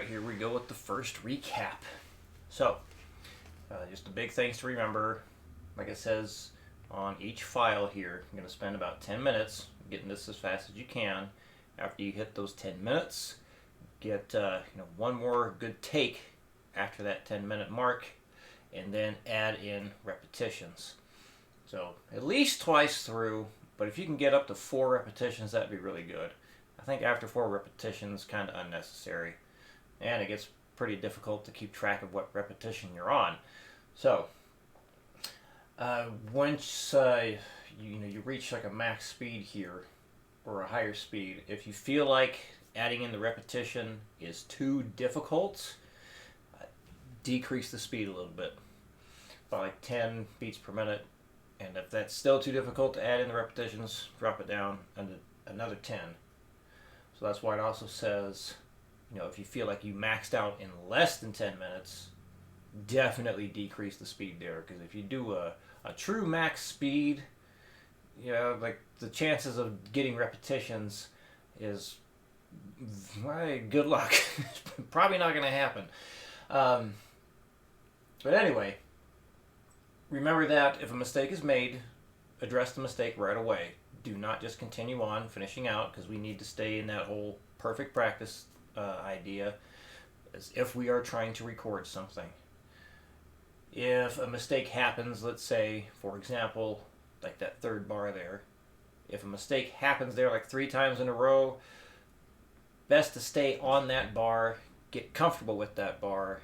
here we go with the first recap. So, just the big things to remember. Like it says on each file here, you're going to spend about 10 minutes getting this as fast as you can. After you hit those 10 minutes, get one more good take after that 10-minute mark, and then add in repetitions. So at least twice through, but if you can get up to 4 repetitions, that'd be really good. I think after 4 repetitions, kind of unnecessary, and it gets pretty difficult to keep track of what repetition you're on. So once you reach like a max speed here or a higher speed, if you feel like adding in the repetition is too difficult, decrease the speed a little bit by like 10 beats per minute. And if that's still too difficult to add in the repetitions, drop it down another 10. So that's why it also says, if you feel like you maxed out in less than 10 minutes, definitely decrease the speed there. Because if you do a true max speed, like the chances of getting repetitions is, good luck. It's probably not going to happen. But anyway, remember that if a mistake is made, address the mistake right away. Do not just continue on finishing out, because we need to stay in that whole perfect practice idea as if we are trying to record something. If a mistake happens, let's say, for example, like that third bar there, if a mistake happens there like 3 times in a row, best to stay on that bar, get comfortable with that bar,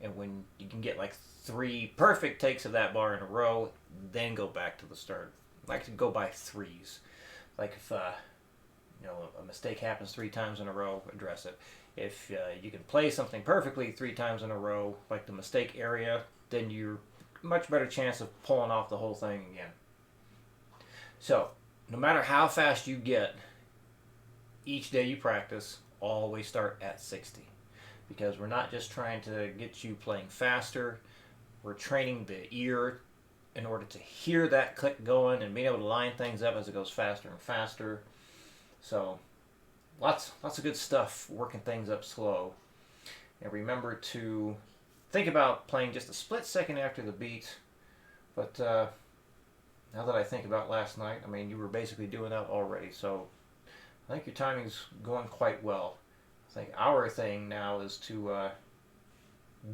and when you can get like 3 perfect takes of that bar in a row, then go back to the start. I like to go by 3s. Like if a mistake happens 3 times in a row, address it. If you can play something perfectly 3 times in a row, like the mistake area, then you're much better chance of pulling off the whole thing again. So, no matter how fast you get, each day you practice, always start at 60. Because we're not just trying to get you playing faster, we're training the ear in order to hear that click going and being able to line things up as it goes faster and faster. So, lots of good stuff, working things up slow. And remember to think about playing just a split second after the beat. But now that I think about last night, you were basically doing that already. So I think your timing's going quite well. I think our thing now is to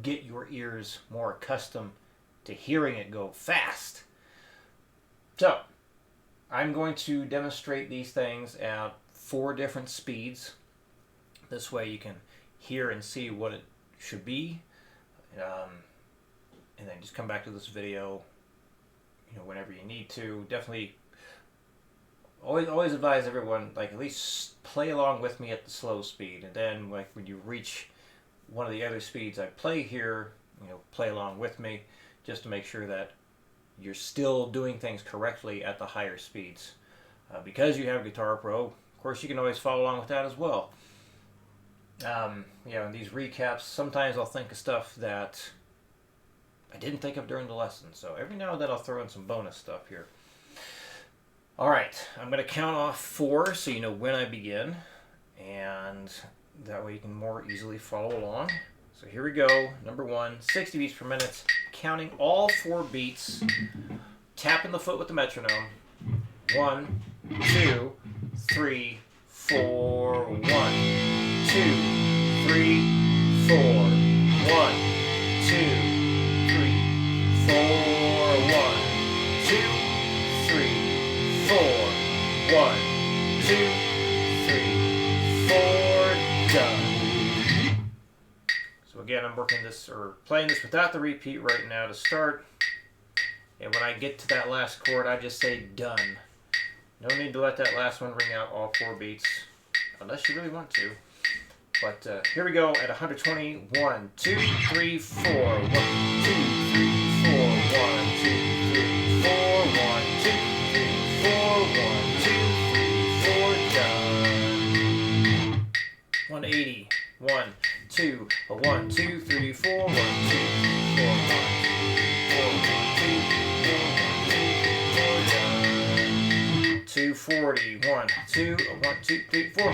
get your ears more accustomed to hearing it go fast. So I'm going to demonstrate these things at 4 different speeds. This way you can hear and see what it should be. And then just come back to this video whenever you need to. Definitely always advise everyone, like, at least play along with me at the slow speed, and then like when you reach one of the other speeds I play here, play along with me, just to make sure that you're still doing things correctly at the higher speeds. Because you have Guitar Pro, of course you can always follow along with that as well. In these recaps, sometimes I'll think of stuff that I didn't think of during the lesson, so every now and then I'll throw in some bonus stuff here. Alright, I'm going to count off 4 so you know when I begin, and that way you can more easily follow along. So here we go. Number 1, 60 beats per minute, counting all 4 beats, tapping the foot with the metronome. 1, 2, 3, 4, 1, 2, 3, 4, 1, 2, 3, 4, 1, 2, 3, 4, 1, 2, 3, 4, done. So again, I'm working this, or playing this without the repeat right now to start. And when I get to that last chord, I just say done. No need to let that last one ring out all 4 beats, unless you really want to. But here we go at 120. 1, 2, 3, 4. 1, 2, 3, 4. 1, 2, 3, 4. 1, 2, 3, 4. 1, 2, 3, 4. Done. 180. 1, 2, 1, 2, 3, 4. 1, 2, 3, 4. 1, 2, 4, 1, 2, 4. 1, 2, 3, 4. Done. 240. 1, 2, 1, 2, 3, 4.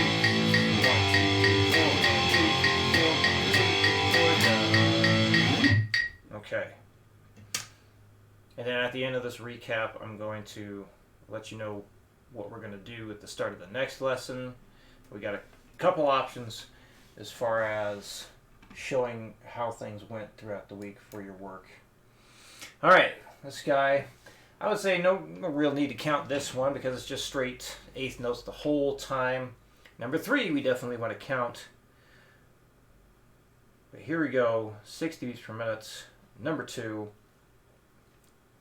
Okay. And then at the end of this recap, I'm going to let you know what we're going to do at the start of the next lesson. We got a couple options as far as showing how things went throughout the week for your work. All right, this guy, I would say no real need to count this one because it's just straight eighth notes the whole time. Number 3, we definitely want to count. But here we go, 60 beats per minute. Number 2,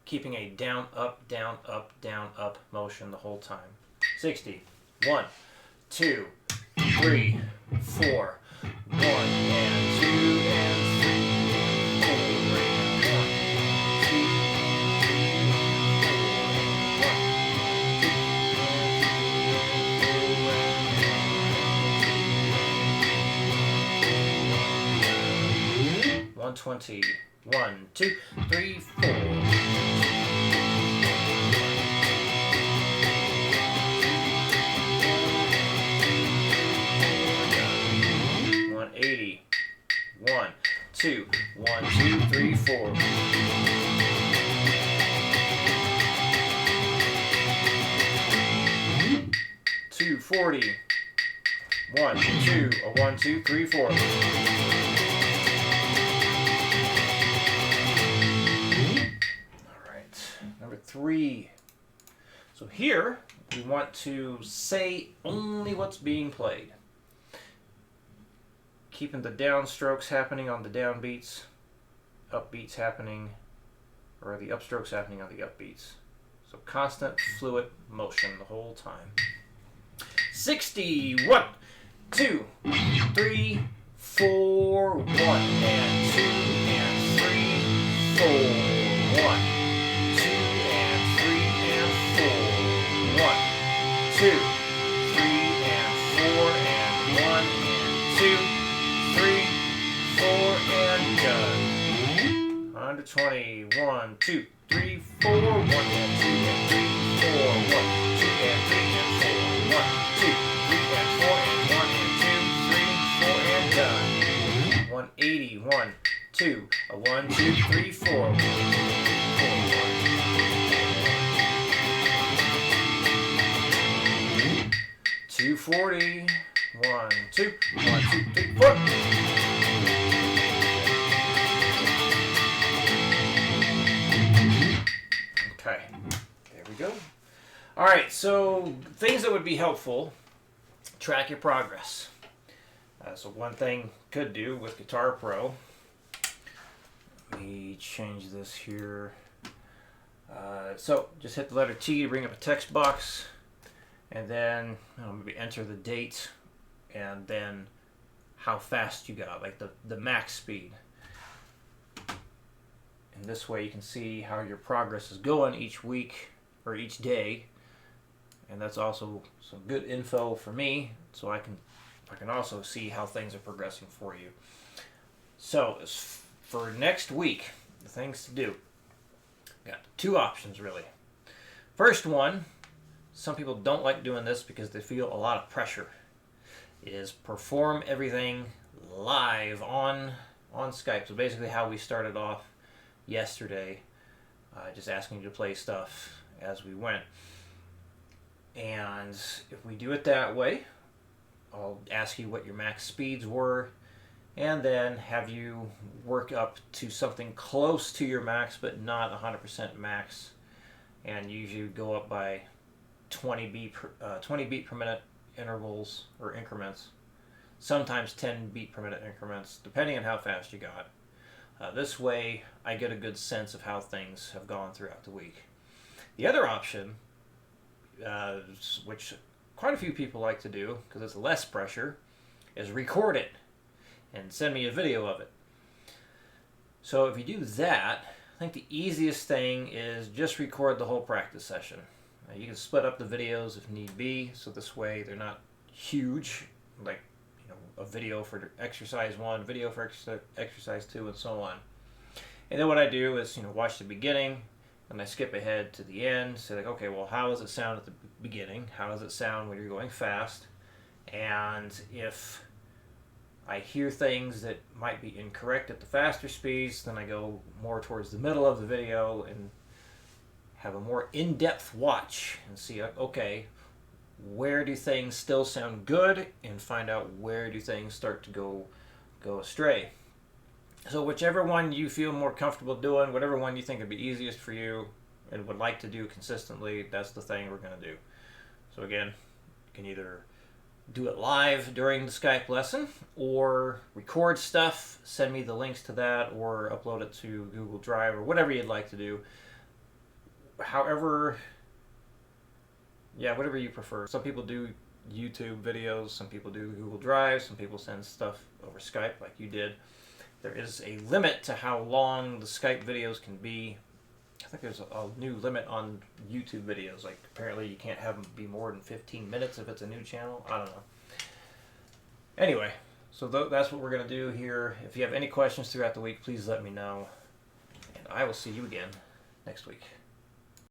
keeping a down, up, down, up, down, up motion the whole time. 60. 1, 2, 3, 4. 1 and 2 and 3 and 4 and 1, 120. 1, 2, 3, 4. 180. 1, 2, 1, 2, 3, 4. 240. 1, 2, 1, 2, 3, 4. Number 3. So here, we want to say only what's being played. Keeping the down strokes happening on the down beats, up beats happening, or the upstrokes happening on the up beats. So constant fluid motion the whole time. 60. 1, 2, 3, 4. 1 and 2 and 3, 4. 1. 2, 3 and 4 and 1 and 2, 3, 4 and done. 120. 1, 2, 3, 4. 1 and 2 and 3, 4. 1, 2 and 3 and 4. 1, 2, 3 and 4 and 1 and 2, 3, 4 and done. 180. 1, 2, 1, 2, 3, 4. 240. 1, 2, 1, 2, 3, 4. Okay, there we go. All right, so things that would be helpful: track your progress. So one thing could do with Guitar Pro. Let me change this here. So just hit the letter T to bring up a text box. And then maybe enter the date and then how fast you got, like the max speed. And this way you can see how your progress is going each week or each day. And that's also some good info for me, so I can also see how things are progressing for you. So for next week, the things to do, got 2 options really. First one, some people don't like doing this because they feel a lot of pressure, is perform everything live on Skype. So basically how we started off yesterday, just asking you to play stuff as we went. And if we do it that way, I'll ask you what your max speeds were and then have you work up to something close to your max but not 100% max, and usually go up by 20 beat per minute intervals or increments, sometimes 10 beat per minute increments, depending on how fast you got. This way I get a good sense of how things have gone throughout the week. The other option, which quite a few people like to do because it's less pressure, is record it and send me a video of it. So if you do that, I think the easiest thing is just record the whole practice session. You can split up the videos if need be, so this way they're not huge, like a video for exercise 1, video for exercise 2, and so on. And then what I do is, watch the beginning, and I skip ahead to the end. Say like, okay, well, how does it sound at the beginning? How does it sound when you're going fast? And if I hear things that might be incorrect at the faster speeds, then I go more towards the middle of the video and have a more in-depth watch and see, okay, where do things still sound good, and find out where do things start to go astray. So whichever one you feel more comfortable doing, whatever one you think would be easiest for you and would like to do consistently, that's the thing we're going to do. So again, you can either do it live during the Skype lesson or record stuff, send me the links to that, or upload it to Google Drive or whatever you'd like to do. However, whatever you prefer. Some people do YouTube videos, some people do Google Drive, some people send stuff over Skype like you did. There is a limit to how long the Skype videos can be. I think there's a new limit on YouTube videos. Like, apparently you can't have them be more than 15 minutes if it's a new channel. I don't know. Anyway, so that's what we're going to do here. If you have any questions throughout the week, please let me know. And I will see you again next week.